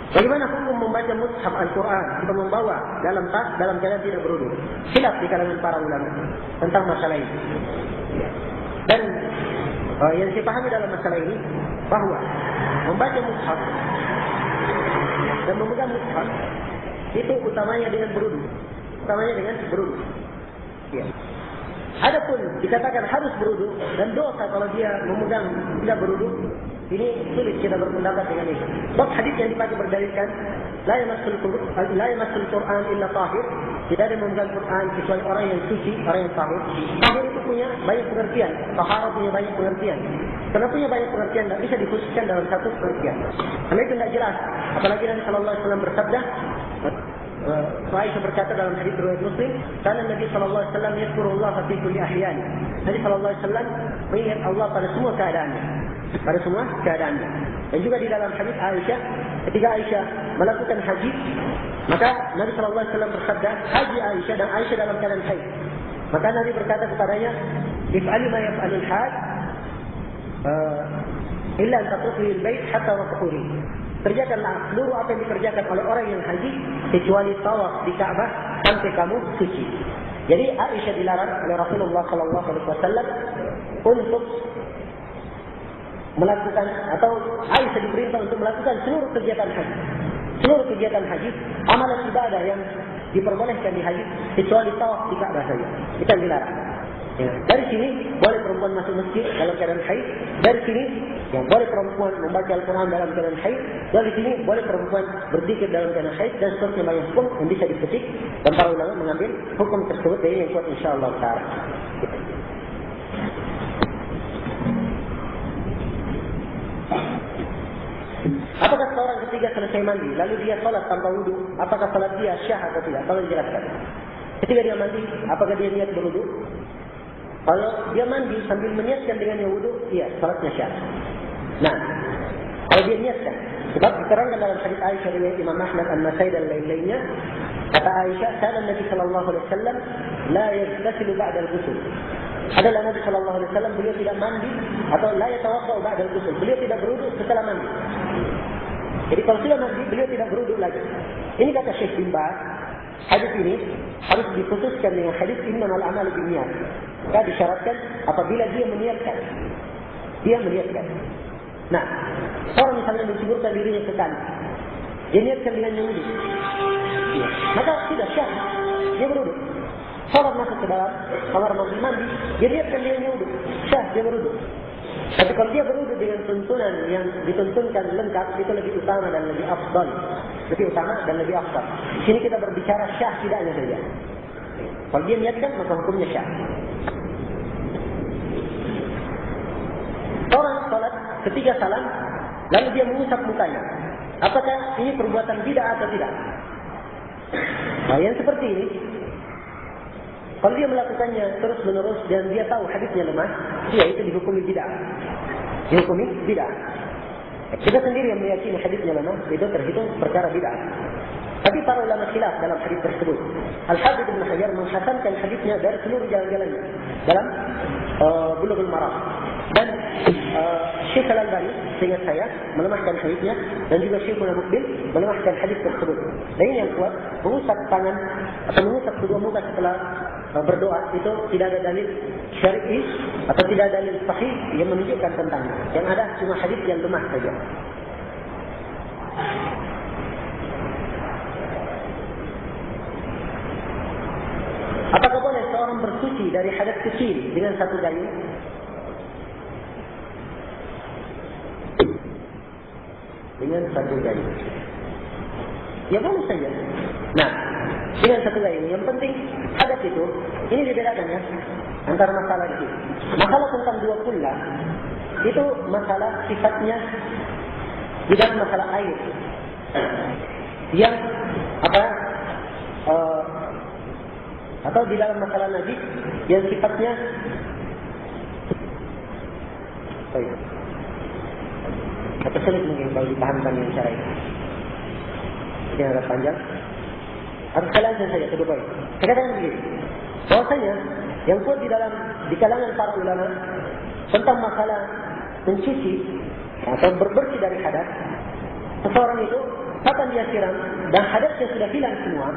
Bagaimana hukum membaca mushaf Al-Quran atau membawa dalam tas dalam keadaan tidak berwudu? Khilaf di kalangan para ulama tentang masalah ini. Dan yang saya pahami dalam masalah ini bahwa membaca mushaf dan memegang mushaf itu utamanya dengan berwudu. Ya. Adapun dikatakan harus berwudu dan dosa kalau dia memegang tidak berwudu, ini sulit kita berpendapat dengan ini. Sebab hadis yang dipakai berdalilkan la yamassul Quran illa tahir, tidak ada memegang Quran kecuali orang yang suci, orang yang tahir. Tahir itu punya banyak pengertian, taharah punya banyak pengertian. Karena punya banyak pengertian, tidak bisa dikhususkan dalam satu pengertian. Karena itu tidak jelas. Apalagi Nabi sallallahu alaihi wasallam bersabda, Aisyah berkata dalam hadis riwayat Muslim, karena Nabi sallallahu alaihi wasallam yazkurullah fi kulli ahyan. Nabi sallallahu alaihi wasallam mengingat Allah pada semua keadaannya. Dan juga di dalam hadis Aisyah, ketika Aisyah melakukan haji, maka Nabi sallallahu alaihi wasallam bersabda, haji Aisyah dan Aisyah dalam keadaan haid. Maka Nabi berkata kepadanya, if'ali ma yaf'alul hajj illa an tatufi al-bait hatta waqtuhi. Kerjakanlah seluruh apa yang dikerjakan oleh orang yang haji kecuali tawaf di Ka'bah sampai kamu suci. Jadi Aisyah dilarang oleh Rasulullah sallallahu alaihi wasallam untuk melakukan, atau Aisyah diperintah untuk melakukan seluruh kegiatan haji, amalan ibadah yang diperbolehkan di haji kecuali tawaf di Ka'bah saja. Kita dilarang. Ya. Dari sini boleh perempuan masuk masjid dalam keadaan haid. Dari sini boleh perempuan membaca Al-Quran dalam keadaan haid. Dari sini boleh perempuan berzikir dalam keadaan haid dan seterusnya banyak hukum yang bisa dipetik. Dan para ulama mengambil hukum tersebut dari yang kuat insyaAllah ta'ala. Apakah seorang ketika selesai mandi lalu dia salat tanpa wudu, apakah salat dia syah atau tidak? Tolong jelaskan. Ketika dia mandi, apakah dia niat berwudu? Kalau dia mandi sambil meniatkan dengannya wudu, iya, salatnya syah. Nah, kalau dia niatkan, sebab diterangkan dalam hadis Aisyah riwayat Imam Ahmad An-Nasai dan lain-lainnya, kata Aisyah, kana Nabi sallallahu alaihi wasallam la yaghtasilu ba'da al-ghusl. Adalah Nabi sallallahu alaihi wasallam beliau tidak mandi atau la yatawaddau ba'da al-ghusl. Beliau tidak berwudu setelah mandi. Jadi kalau sudah mandi, beliau tidak berwudu lagi. Ini kata Syekh bin Baz, hadis ini harus dikhususkan dengan hadis innamal a'malu binniyat. Maka disyaratkan apabila dia meniatkan. Nah, orang misalnya mencuburkan dirinya ke kanan, dia niatkan dengan wudu, maka tidak syah, dia berwudu. Salat masuk ke dalam kamar mandi, dia niatkan dengan wudu, syah, dia berwudu. Tapi kalau dia berwudu dengan tuntunan yang dituntunkan lengkap, itu lebih utama dan lebih afdal. Lebih utama dan lebih afdal. Di sini kita berbicara syah tidaknya saja. Kalau dia niatkan, maka hukumnya syah. Orang salat ketika salam, lalu dia mengusap mukanya. Apakah ini perbuatan bid'ah atau tidak? Nah, yang seperti ini, kalau dia melakukannya terus menerus dan dia tahu hadisnya lemah, dia itu dihukumi bid'ah. Kita sendiri yang meyakini hadisnya lemah, itu terhitung perkara bid'ah. Tapi para ulama khilaf dalam hadis tersebut. Al-Hafidz Ibnu Hajar menghasankan hadisnya dari seluruh jalan-jalannya dalam Bulughul Maram. Dan Syekh Al-Albani seingat saya melemahkan hadisnya, dan juga Syekh Al-Muqbil melemahkan hadis tersebut. Dan ini yang kuat, mengusap tangan atau mengusap kedua muka setelah berdoa itu tidak ada dalil syar'i atau tidak ada dalil sahih yang menunjukkan tentangnya. Yang ada cuma hadis yang lemah saja. Apakah boleh seorang bersuci dari hadas kecil dengan satu gayung? Dengan satu gayung. Ya boleh saja. Nah, dengan satu gayung. Yang penting hadas itu, ini dibedakan ya antara masalah itu. Masalah tentang dua kullah itu masalah sifatnya tidak masalah air. Yang atau di dalam masalah najis yang sifatnya atau sulit mungkin kalau dipahamkan dengan cara ini. Ini agak panjang. Atau sekalian saja kedua poin. Saya katakan begini, bahwasanya yang kuat di kalangan para ulama tentang masalah mencuci atau berbersih dari hadas, seseorang itu kapan dia siram dan hadatnya sudah hilang semua,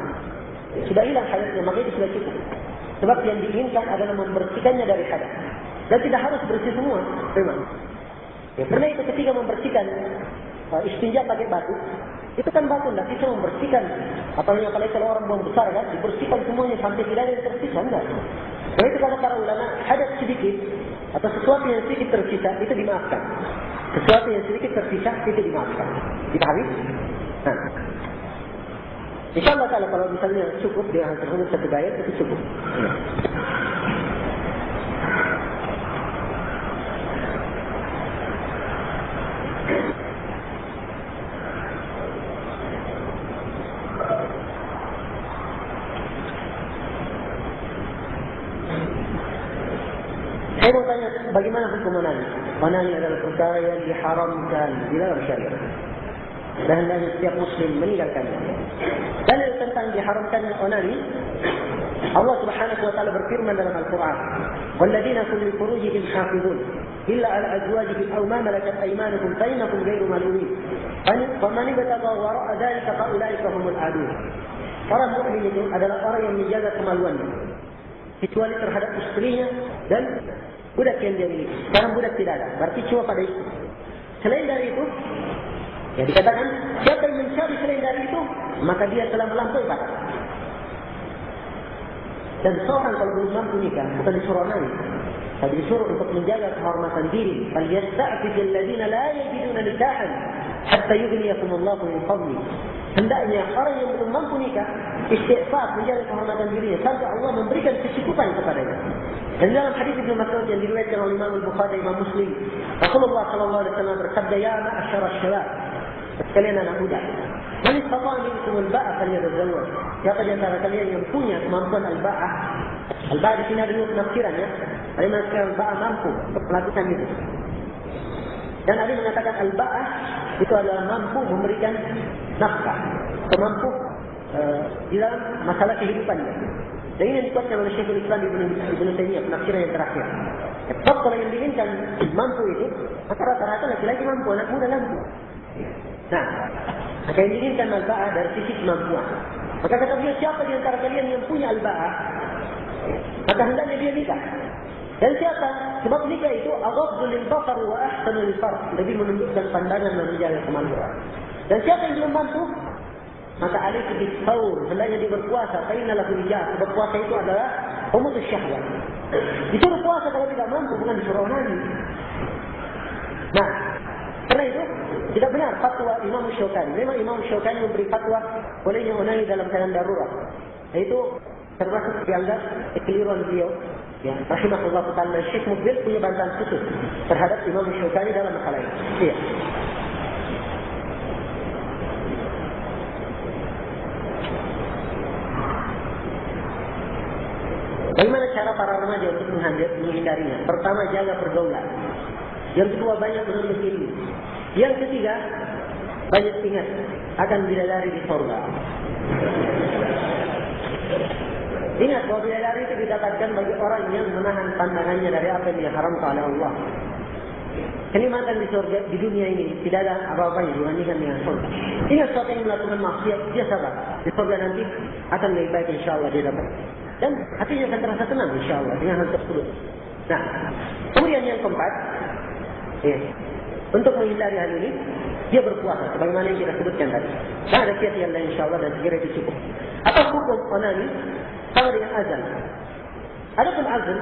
sudah hilang hadatnya, maka itu sudah cukup. Sebab yang diinginkan adalah membersihkannya dari hadat. Dan tidak harus bersih semua, memang. Ya, karena itu ketika membersihkan istinja pakai batu, itu kan batu, tidak bisa membersihkan. Apalagi kalau orang buang besar kan, dibersihkan semuanya sampai tidak ada yang tersisa, enggak. Karena itu kata para ulama, hadat sedikit atau sesuatu yang sedikit tersisa itu dimaafkan. Sesuatu yang sedikit tersisa itu dimaafkan. Dipahami? Nah, InsyaAllah ta'ala kalau misalnya cukup dia hal tersebut satu gaya itu cukup. Saya mau tanya, bagaimana hukum onani? Onani adalah perkara yang diharamkan di dalam syariat. Dan hendaknya setiap muslim meninggalkannya. Dalil tentang diharamkannya onani, Allah Subhanahu wa taala berfirman dalam Al-Qur'an, "Walladzina hum li furujihim hafizun illa 'ala azwajihim aw ma malakat aymanuhum fa innakum ghairu malumin. Faman ibtagha wara'a dzalika fa ulaika humul 'adun." Orang mukmin itu adalah orang yang menjaga kemaluannya, kecuali terhadap istrinya dan budak yang dia miliki. Sekarang budak tidak ada, berarti cuma pada istri. Selain dari itu, ya dikatakan siapa yang mencari selain dari itu, maka dia telah melampaui batas. Dan seorang kalau belum mampu nikah, bukan disuruh nangis, tapi disuruh untuk menjaga kehormatan diri. فَلْيَسْتَعْفِفِ الَّذِينَ لَا يَجِدُونَ نِكَاحًا حَتَّى يُغْنِيَهُمُ اللَّهُ مِنْ فَضْلِهِ. Hendaknya orang yang belum mampu nikah istighfar menjaga kehormatan dirinya sampai Allah memberikan kecukupan kepadanya. Dan dalam hadis Ibnu Mas'ud yang diriwayatkan oleh Imam Al-Bukhari dan Imam Muslim, Rasulullah sallallahu alaihi wasallam bersabda, "Ya ma'asyara asy-syabab, sekalian anak muda, man istata'a minkum al-ba'a falyatazawwaj." Siapa di antara kalian yang punya kemampuan al-ba'ah? Al-ba'ah di sini ada dua penafsiran ya. Ada yang mengatakan al-ba'ah mampu untuk melakukan itu. Dan ada yang mengatakan al-ba'ah itu adalah mampu memberikan nafkah, atau mampu di dalam masalah kehidupannya. Dan ini yang dikuatkan oleh Syekhul Islam Ibnu Taimiyah, penafsiran yang terakhir. Sebab kalau yang diinginkan mampu itu, maka rata-rata laki-laki mampu, anak muda mampu. Nah, maka yang diinginkan al-ba'ah dari sisi kemampuan. Maka kata beliau, siapa di antara kalian yang punya al-ba'ah, maka hendaknya dia nikah. Dan siapa? Sebab nikah itu aghaddu lil basar wa ahsanu lil farj, lebih menundukkan pandangan dan menjaga kemaluan. Dan siapa yang belum mampu, maka alaihi bis-saur, hendaknya dia berpuasa. Fa inna lahu wijah. Berpuasa itu adalah humus syahwat. Disuruh puasa kalau tidak mampu, bukan disuruh onani. Nah, karena itu tidak benar fatwa Imam Syaukani. Memang Imam Syaukani memberi fatwa bolehnya onani dalam keadaan darurat. Itu termasuk dianggap kekeliruan beliau. Ya, rahimahullah ta'ala. Syekh Mukbil punya bantahan khusus terhadap Imam Syaukani dalam masalah ini. Iya. Bagaimana cara para remaja untuk menghindarinya? Pertama, jaga pergaulan. Yang kedua, banyak menuntut ilmu. Yang ketiga, banyak ingat akan bidadari di surga. Ingat bahwa bidadari itu didapatkan bagi orang yang menahan pandangannya dari apa yang diharamkan oleh Allah. Kenikmatan di surga di dunia ini tidak ada apa-apanya dibandingkan dengan surga. Ingat sesuatu yang melakukan maksiat, dia sabar. Di surga nanti akan lebih baik insyaAllah dia dapat. Dan hatinya akan terasa tenang insyaAllah dengan hal tersebut. Nah, kemudian yang keempat, untuk menghindari hal ini, dia berpuasa sebagaimana yang kita sebutkan tadi. Dan ada kiat yang lain insyaAllah dan segera itu cukup. Apa hukum onani sama dengan azan? Adapun azan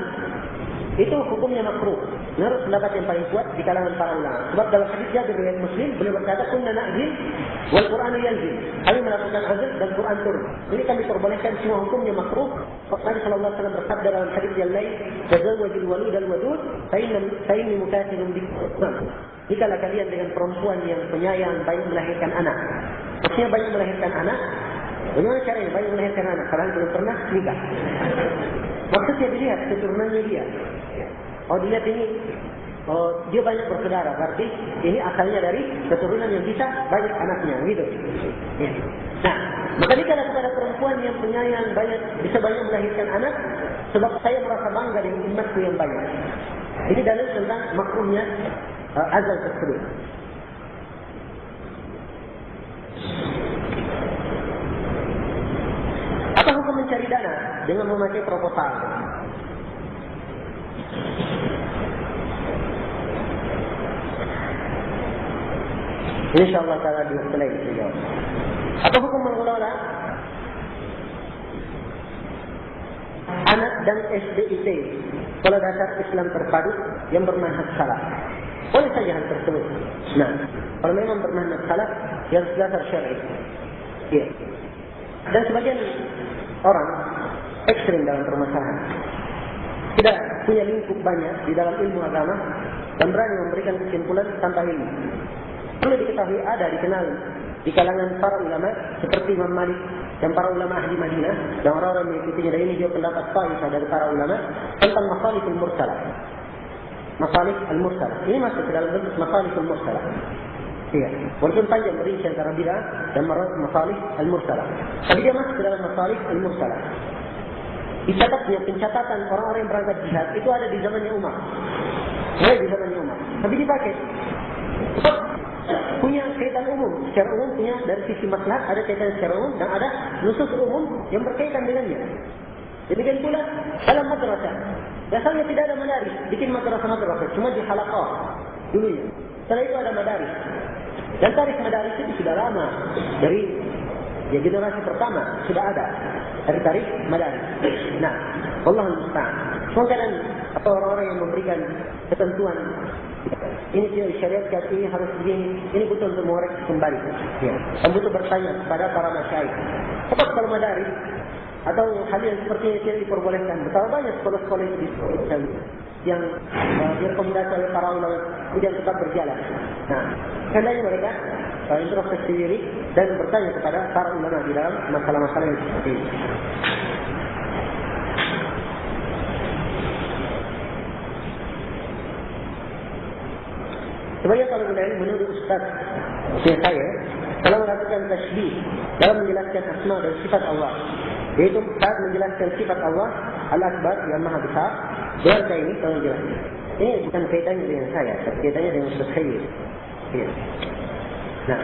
itu hukumnya makruh. Menurut pendapat yang paling kuat di kalangan para ulama. Sebab dalam hadis Jabir riwayat Muslim beliau berkata, "Kunna na'zin wal Qur'anu yanzil." Kami melakukan azan dan Quran turun. Ini kami diperbolehkan, semua hukumnya makruh. Nabi sallallahu alaihi wasallam bersabda dalam hadis yang lain, "Tazawwajul walud al wadud fa inni mukathirun bikum." Jikalau kalian dengan perempuan yang penyayang, baik melahirkan anak. Maksudnya baik melahirkan anak. Bagaimana caranya baik melahirkan anak? Karena belum pernah nikah. Maksudnya dilihat keturunannya dia. Oh, dilihat ini, dia banyak bersaudara, berarti ini asalnya dari keturunan yang bisa banyak anaknya, gitu. Ya. Nah, maka jika kepada perempuan yang penyayang bisa banyak melahirkan anak, sebab saya merasa bangga dengan umatku yang banyak. Ini dalil tentang makruhnya azan tersebut. dengan memakai proposal. InsyaAllah ta'ala di waktu lain saya jawab. Apa hukum mengelola anak dan SDIT sekolah dasar Islam terpadu yang bermanhaj salaf? Boleh saja hal tersebut. Nah, kalau memang bermanhaj salaf yang dasar syar'i. Ya. Dan sebagian orang ekstrim dalam permasalahan, tidak punya lingkup banyak di dalam ilmu agama dan berani memberikan kesimpulan tanpa ilmu. Perlu diketahui ada dikenal di kalangan para ulama seperti Imam Malik dan para ulama ahli Madinah dan orang-orang yang mengikutinya, dan ini juga pendapat Taifah dari para ulama tentang masalihul mursalah. Masalih al-mursalah ini masuk ke dalam bentuk masalihul mursalah. Iya, walaupun panjang merinci antara bid'ah dan masalih al-mursalah, tapi dia masuk ke dalam masalih al-mursalah. Dicatatnya pencatatan orang-orang yang berangkat jihad itu ada di zamannya Umar. Di zamannya Umar. Tapi dipakai. Sebab punya kaitan umum. Secara umum punya dari sisi maslahat ada kaitan secara umum dan ada nusus umum yang berkaitan dengannya. Demikian pula dalam madrasah. Biasanya tidak ada madaris. Bikin madrasah-madrasah. Cuma di halaqah dulunya. Setelah itu ada madaris. Dan tarikh madaris itu sudah lama. Dari generasi pertama sudah ada. Dari tarikh madaris. Nah, Wallahul musta'an. Kadang apa orang-orang yang memberikan ketentuan ini syariat ini harus begini, ini butuh untuk mengoreksi kembali. Ya. Dan butuh bertanya kepada para masyayikh. Sebab kalau madaris atau hal yang seperti ini tidak diperbolehkan. Betapa banyak sekolah-sekolah yang direkomendasi oleh para ulama kemudian tetap berjalan. Nah, hendaknya mereka introspeksi diri dan bertanya kepada para ulama di dalam masalah-masalah yang seperti ini. Sebenarnya kalau menurut Ustaz saya, kalau melakukan tasbih dalam menjelaskan asma dan sifat Allah, yaitu saat menjelaskan sifat Allah Al-Akbar yang Maha Besar, berarti ini kalau menjelaskan. Ini bukan kaitannya dengan saya, kaitannya dengan Ustaz saya. Ya. Nah,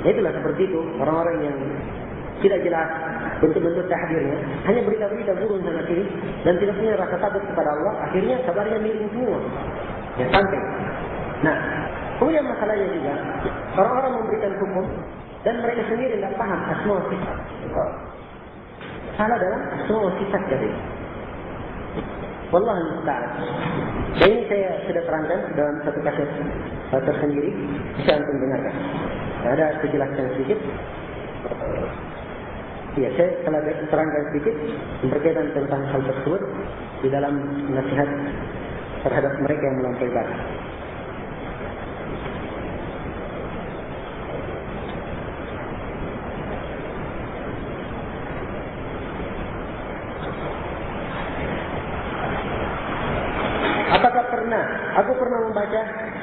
itulah seperti itu orang-orang yang tidak jelas bentuk-bentuk tahdirnya, hanya berita-berita burung sana sini dan tidak punya rasa takut kepada Allah, akhirnya kabarnya miring semua. Ya sampai. Nah, kemudian masalahnya juga orang-orang memberikan hukum dan mereka sendiri tidak paham asma wa sifat. Salah dalam asma wa sifat tadi. Wallahul musta'an. Dan ini saya sudah terangkan dalam satu kasus tersendiri, bisa antum dengarkan. Ada penjelasan sedikit. Ya, saya telah terangkan sedikit berkaitan tentang hal tersebut di dalam nasihat terhadap mereka yang melampaui batas. Aku pernah membaca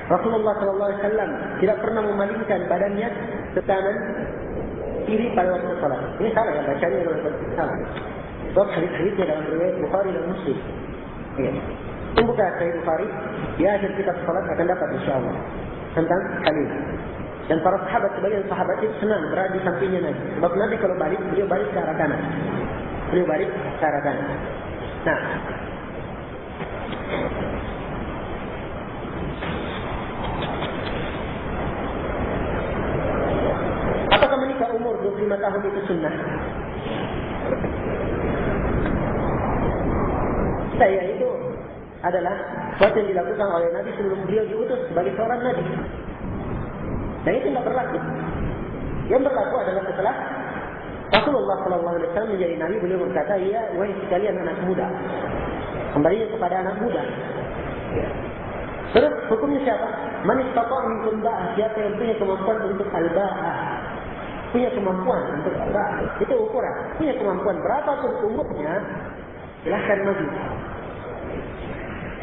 Rasulullah SAW tidak pernah memalingkan badannya ke kanan kiri pada waktu salat. Ini salah ya, bacanya salah. Sebab hadis-hadisnya dalam riwayat Bukhari dan Muslim. Ya. Buka Sahih Bukhari di akhir kitab salat akan dapat insyaallah tentang hal ini. Dan para sahabat, sebagian sahabat itu senang berada di sampingnya Nabi. Sebab Nabi kalau balik, beliau balik ke arah kanan. Beliau balik ke arah kanan. Nah, apakah menikah umur 25 tahun itu sunnah? Saya itu adalah sesuatu yang dilakukan oleh Nabi sebelum beliau diutus sebagai seorang Nabi. Dan itu tidak berlaku. Yang berlaku adalah setelah Rasulullah SAW menjadi Nabi, beliau berkata, ya wahai sekalian anak muda, kembalinya kepada anak muda. Terus hukumnya siapa? Man istata'a minkum ba'ah, siapa yang punya kemampuan untuk al-ba'ah, punya kemampuan untuk al-ba'ah. Itu ukuran. Punya kemampuan berapapun umurnya, silahkan maju.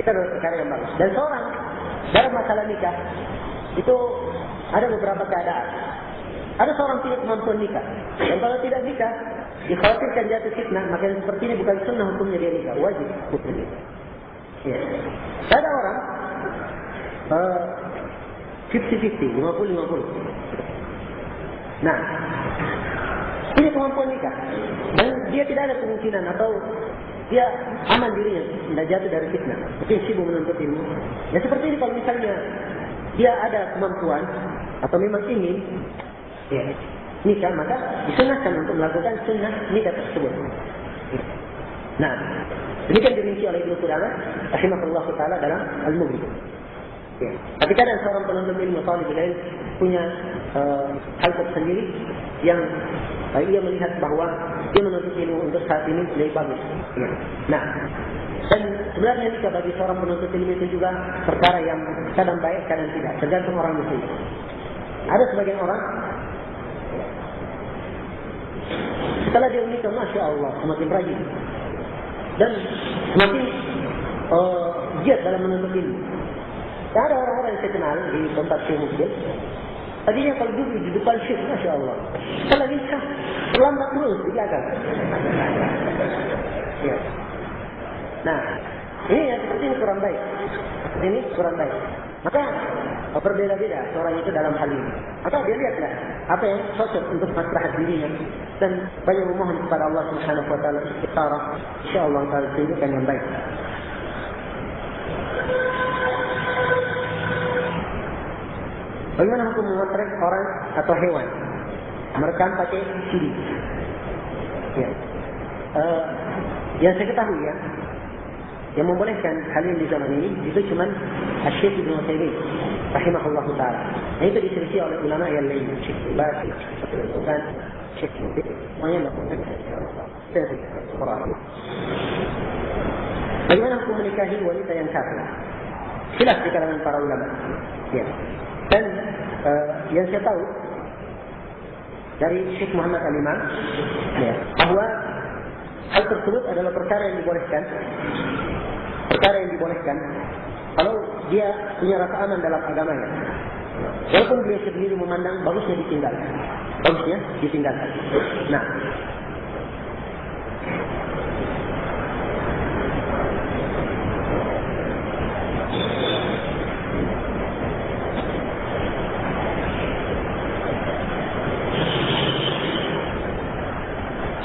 Itu adalah perkara yang bagus. Dan seorang dalam masalah nikah itu ada beberapa keadaan. Ada seorang punya kemampuan nikah, dan kalau tidak nikah, dikhawatirkan jatuh fitnah, maka yang seperti ini bukan sunnah hukumnya dia nikah, wajib hukumnya. Ya. Ada orang 50-50, 50-50. Nah, punya kemampuan nikah, dan dia tidak ada kemungkinan atau dia aman dirinya, tidak jatuh dari fitnah. Mungkin sibuk menuntut ilmu. Ya seperti ini kalau misalnya dia ada kemampuan atau memang ingin nikah, maka disunahkan untuk melakukan sunnah nikah tersebut. Nah, demikian dirinci oleh Ibnu Qudamah rahimahullah taala dalam Al-Mughni. Ya. Tapi kadang seorang penuntut ilmu talibul ilm punya hal tersendiri yang ia melihat bahwa dia menuntut ilmu untuk saat ini lebih bagus. Ya. Nah, dan sebenarnya nikah bagi seorang penuntut ilmu itu juga perkara yang kadang baik, kadang tidak, tergantung orang muslim. Ada sebagian orang setelah dia menikah, masya Allah, semakin rajin dan semakin giat dalam menuntut ilmu. Dan ada orang-orang yang saya kenal di tempat saya mungkin, tadinya kalau duduk di depan syekh, masya Allah, setelah nikah terlambat terus di belakang. Ya. Nah, ini yang seperti ini kurang baik. Ini kurang baik. Maka berbeda-beda seorang itu dalam hal ini. Maka dia lihatlah apa yang cocok untuk maslahat dirinya dan banyak memohon kepada Allah Subhanahu wa taala istiqarah. Insyaallah taala tunjukkan yang baik. Bagaimana hukum memotret orang atau hewan? Merekam pakai CD. Ya. Yang saya ketahui ya, yang membolehkan hal ini di zaman ini itu cuma Syekh Ibnu Utsaimin rahimahullah taala. Itu diselisih oleh ulama yang lain, Syekh Baz, bukan Syekh semuanya melakukan. Bagaimana hukum menikahi wanita yang kafir? Khilaf di kalangan para ulama. Ya. Dan yang saya tahu dari Syekh Muhammad Al-Imam ya, bahwa hal tersebut adalah perkara yang dibolehkan. Perkara yang dibolehkan kalau dia punya rasa aman dalam agamanya. Walaupun dia sendiri memandang bagusnya ditinggalkan. Bagusnya ditinggalkan. Nah,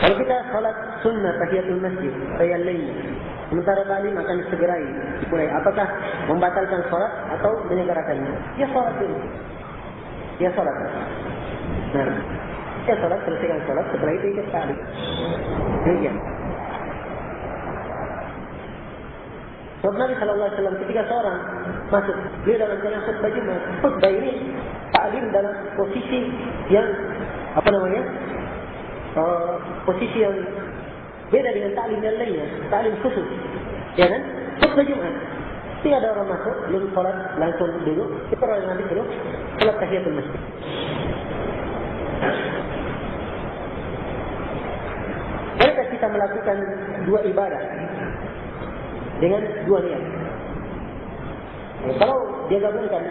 kalau kita salat sunnah tahiyatul masjid, qiyam lail, sementara ta'lim akan disegerai, dimulai, apakah membatalkan salat atau menyegerakannya? Ya salat dulu. Ya salat. Nah, ya salat, selesaikan salat, setelah itu ikut ta'lim. Demikian. Sebab Nabi SAW ketika seorang masuk, dia dalam keadaan khutbah Jumat, khutbah ini ta'lim dalam posisi yang posisi yang beda dengan ta'lim yang lainnya, ta'lim khusus, ya kan? Khutbah Jumat, tidak ada orang masuk, belum salat langsung duduk, kita orang nanti duduk, salat tahiyatul masjid. Bolehkah kita melakukan dua ibadah dengan dua niat? Kalau dia gabungkan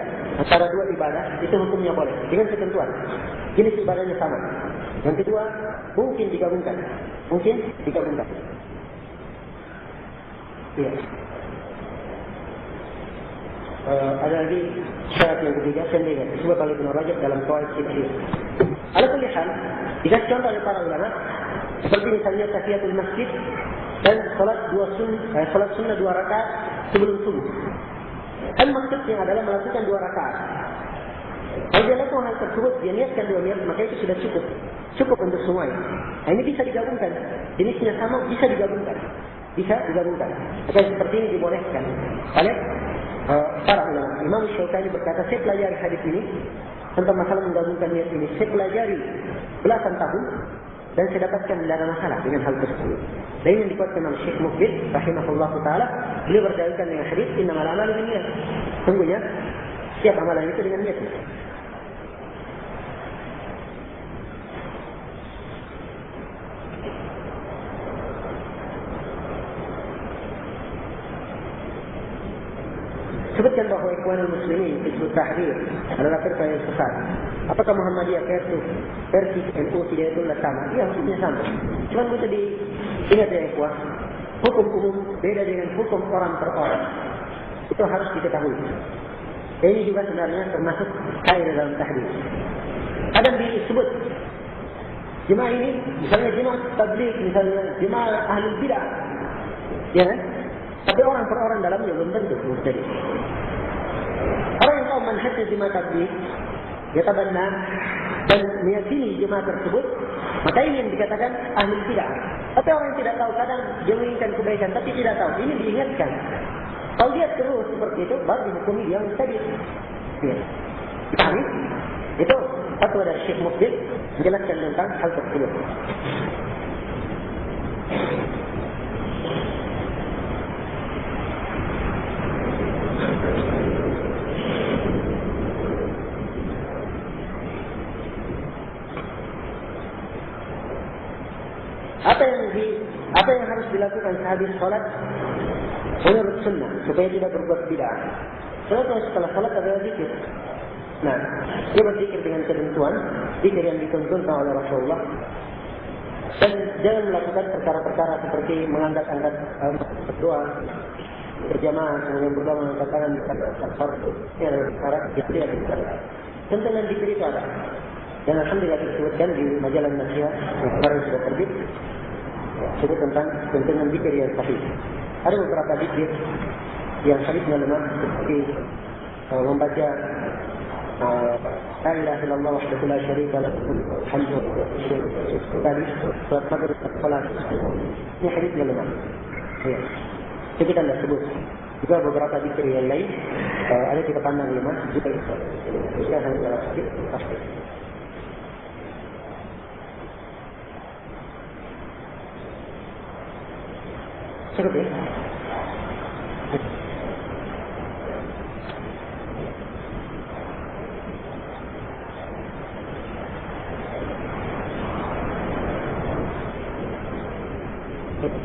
antara dua ibadah, itu hukumnya boleh dengan ketentuan jenis ibadahnya sama. Yang kedua, mungkin digabungkan. Mungkin digabungkan. Ya. Ada lagi syarat yang ketiga, sendiri. Sebab oleh Ibnu Rajab dalam Qawaid Fiqhiyah. Ala kulli hal, dikasih contoh oleh para ulama, seperti misalnya tahiyatul masjid dan salat sunnah 2 rakaat sebelum subuh. Kan maksudnya adalah melakukan 2 rakaat. Kalau dia lakukan hal tersebut, dia niatkan 2 niat, maka itu sudah cukup. Cukup untuk semuanya. Nah, ini bisa digabungkan. Jenisnya sama, bisa digabungkan. Bisa digabungkan. Maka seperti ini dibolehkan oleh para ulama. Imam Syaukani berkata, saya pelajari hadis ini tentang masalah menggabungkan niat ini. Saya pelajari belasan tahun dan saya dapatkan tidak ada masalah dengan hal tersebut. Dan ini yang dikuatkan oleh Syekh Mukbil rahimahullah ta'ala. Beliau berdalilkan dengan hadis innamal a'malu binniyat. Sungguhnya setiap amalan itu dengan niat. Sebutkan bahawa Ikhwanul Muslimin Hizbut Tahrir adalah firqah yang sesat. Apakah Muhammadiyah versi NU Hidayatullah sama? Iya, hukumnya sama. Cuma kita diingat ya Ikhwan, hukum umum beda dengan hukum orang per orang. Itu harus diketahui. Ini juga sebenarnya termasuk kaidah dalam tahdid. Ada disebut jemaah ini, misalnya jemaah tabligh, misalnya jemaah ahli bidah. Ya kan? Tapi orang per orang dalamnya belum tentu mubtadi. Orang yang tahu manhajnya jemaah tabligh, dia tabanna dan meyakini jemaah tersebut, maka ini yang dikatakan ahli bid'ah. Tapi orang yang tidak tahu, kadang dia menginginkan kebaikan tapi tidak tahu, ini diingatkan. Kalau dia terus seperti itu, baru dihukumi dia mubtadi. Ya. Paham? Itu fatwa dari Syekh Mukbil menjelaskan tentang hal tersebut. Apa yang harus dilakukan sehabis salat menurut sunnah supaya tidak berbuat bid'ah? Setelah salat adalah zikir. Nah, dia berzikir dengan ketentuan zikir yang dituntunkan oleh Rasulullah. Dan jangan melakukan perkara-perkara seperti mengangkat-angkat berdoa berjamaah, kemudian berdoa mengangkat tangan di atas ini adalah perkara yang tidak dibenarkan. Tuntunan zikir itu ada. Dan alhamdulillah disebutkan di majalah Nasihat yang kemarin sudah terbit, sebut tentang tuntunan zikir yang sahih. Ada beberapa zikir yang hadisnya lemah seperti membaca La ilaha illallah wahdahu la syarika lahu hamdu tadi surat maghrib salat. Ini hadisnya lemah. Ya. Itu kita tidak sebut. Juga beberapa zikir yang lain ada kita pandang lemah juga itu. Kita hanya sedikit pasti. Cukup ya?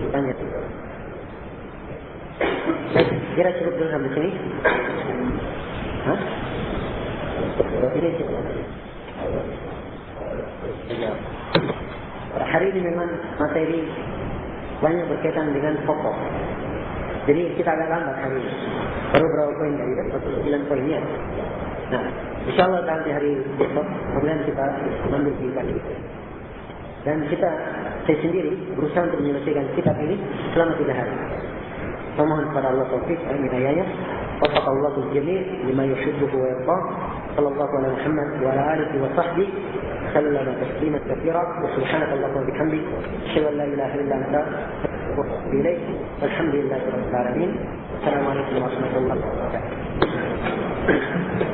Tanya. Kira cukup dulu sampai sini? Hah? Ini cukup. Hari ini memang materi banyak berkaitan dengan pokok. Jadi kita agak lambat hari ini. Baru berapa poin dari 9 poinnya. Nah, insyaAllah nanti hari besok kemudian kita ambil kitab ini. Dan saya sendiri berusaha untuk menyelesaikan kitab ini selama 3 hari. Memohon kepada Allah taufik dan hidayahnya. Wassalamualaikum jami' lima yuhibbuhu wa yarda. Sallallahu alaihi Muhammad wa ala alihi wa sahbihi sallama tasliman katsira. Wa subhanakallahumma wa bihamdik asyhadu an la ilaha illa anta astaghfiruka wa atubu ilaik. Walhamdulillahi rabbil alamin. Assalamualaikum warahmatullahi wabarakatuh.